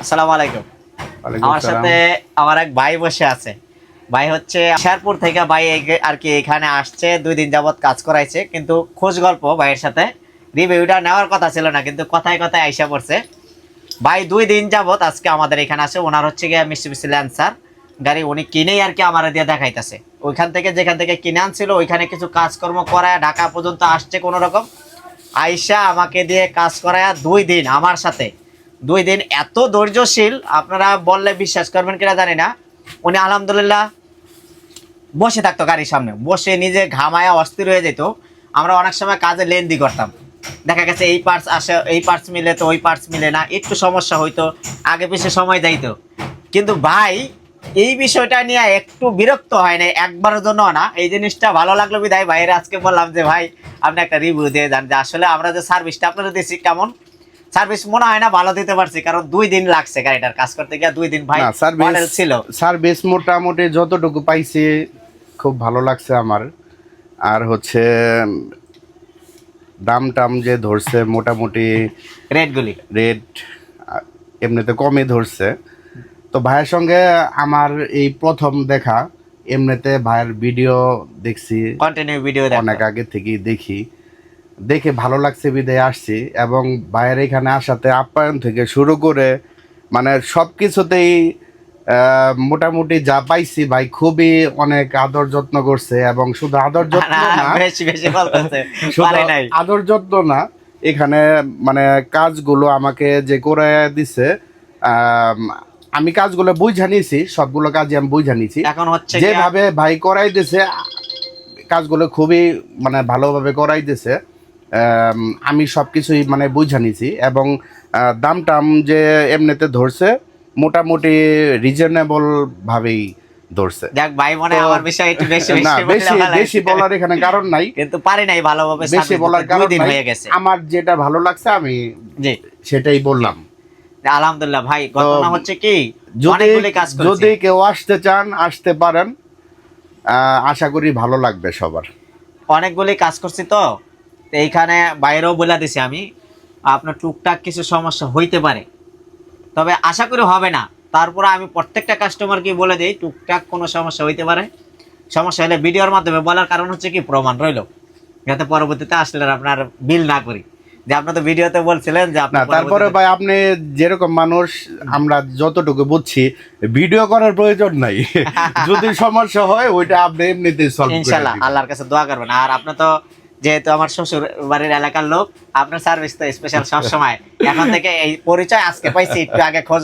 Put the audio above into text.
আসসালামু আলাইকুম। আমার সাথে আমার এক ভাই বসে আছে। ভাই হচ্ছে শেরপুর থেকে। ভাই আর কি এখানে আসছে, 2 দিন যাবত কাজ করাইছে, কিন্তু খোঁজ গল্প ভাইয়ের সাথে রিভিউটা নেওয়ার কথা ছিল না, কিন্তু কথায় কথায় আইসা পড়ছে। ভাই 2 দিন যাবত আজকে আমাদের এখানে আসে। ওনার হচ্ছে গিয়ে মিস্টুবিশি ল্যান্সার গাড়ি উনি কিনেই আর কি আমার দিয়ে দেখাইতেছে। ওইখান থেকে যেখান থেকে কিনে আনছিল ওইখানে কিছু কাজকর্ম করায় ঢাকা পর্যন্ত আসছে কোনো রকম। আইসা আমাকে দিয়ে কাজ করায় 2 দিন আমার সাথে। 2 দিন এত ধৈর্যশীল, আপনারা বললে বিশ্বাস করবেন কিনা জানি না। উনি আলহামদুলিল্লাহ বসে থাকতো গাড়ির সামনে, বসে নিজে ঘামায়া অস্থির হয়ে যেত। আমরা অনেক সময় কাজে লেনদি করতাম, দেখা গেছে এই পার্টস আসে, এই পার্টস মিলে তো ওই পার্টস মিলে না, একটু সমস্যা হইতো, আগে পিছিয়ে সময় যাইতো। কিন্তু ভাই এই বিষয়টা নিয়ে একটু বিরক্ত হয় না, একবারের জন্য না। এই জিনিসটা ভালো লাগলো বিধায় ভাইয়ের আজকে বললাম যে ভাই আপনি একটা রিভিউ দিয়ে যান, যে আসলে আমরা যে সার্ভিসটা আপনারা দিচ্ছি কেমন সার্ভিস। মনে হয় না ভালো দিতে পারছি, কারণ 2 দিন লাগছে গাড়িটার কাজ করতে গিয়ে। 2 দিন ভাই মডেল ছিল। সার্ভিস মোটামুটি যতটুকু পাইছি খুব ভালো লাগছে আমার। আর হচ্ছে দাম টাম যে ধরছে মোটামুটি রেট এমনিতে কমই ধরছে। তো ভাইয়ের সঙ্গে আমার এই প্রথম দেখা। এমনিতে ভাইয়ের ভিডিও দেখছি, কন্টিনিউ ভিডিও অনেক আগে থেকেই দেখে ভালো লাগছে বিদায় আসছি। এবং ভাইয়ের এখানে আসাতে আপ্যায়ন থেকে শুরু করে মানে সব কিছুতেই মোটামুটি যা পাইছি ভাই খুবই অনেক আদর যত্ন করছে। এবং শুধু আদর যত্ন না, শুধু আদর যত্ন না, এখানে মানে কাজগুলো আমাকে যে করে দিছে, আমি কাজগুলো বুঝা নিয়েছি, সবগুলো কাজই আমি বুঝা নিয়েছি। এখন হচ্ছে যেভাবে ভাই করাই দিছে কাজগুলো খুবই মানে ভালোভাবে করাই দিছে। আমি সব কিছুই মানে বুঝা নিছি। এবং দাম টাম যে এমনিতে ধরছে মোটামুটি রিজনেবল ভাবেই ধরছে। যাক ভাই, মনে আমার বিষয় একটু বেশি না বেশি বলার এখানে কারণ নাই, কিন্তু পারি নাই ভালোভাবে বেশি বলার কারণ হয়ে গেছে। আমার যেটা ভালো লাগছে আমি জি সেটাই বললাম। আলহামদুলিল্লাহ ভাই, ঘটনা হচ্ছে কি যদি কেউ আসতে চান আসতে পারেন, আশা করি ভালো লাগবে সবার। অনেকগুলি কাজ করছি তো এইখানে বাইরেও বলে দিছি আমি, আপনার টুকটাক কিছু সমস্যা হইতে পারে, তবে আশা করি হবে না। তারপরে আমি প্রত্যেকটা কাস্টমারকে বলে দিই টুকটাক কোনো সমস্যা হইতে পারে। সমস্যা হলে ভিডিওর মাধ্যমে বলার কারণ হচ্ছে কি প্রমাণ রইল, যাতে পরবর্তীতে আসলে আপনার বিল না করি, যে আপনি তো ভিডিওতে বলছিলেন যে আপনার। তারপরে ভাই আপনি যেরকম মানুষ, আমরা যতটুকু বুঝছি ভিডিও করার প্রয়োজন নাই। যদি সমস্যা হয় ওইটা আপনি এমনিতেই সলভ করে দিবেন। ইনশাআল্লাহ আল্লাহর কাছে দোয়া করবেন। আর আপনি তো যেহেতু আমার শ্বশুর বাড়ির এলাকার লোক, আপনার সার্ভিস তো স্পেশাল সব সময়। এখন থেকে এই পরিচয় আজকে পাইছি, একটু আগে খোঁজ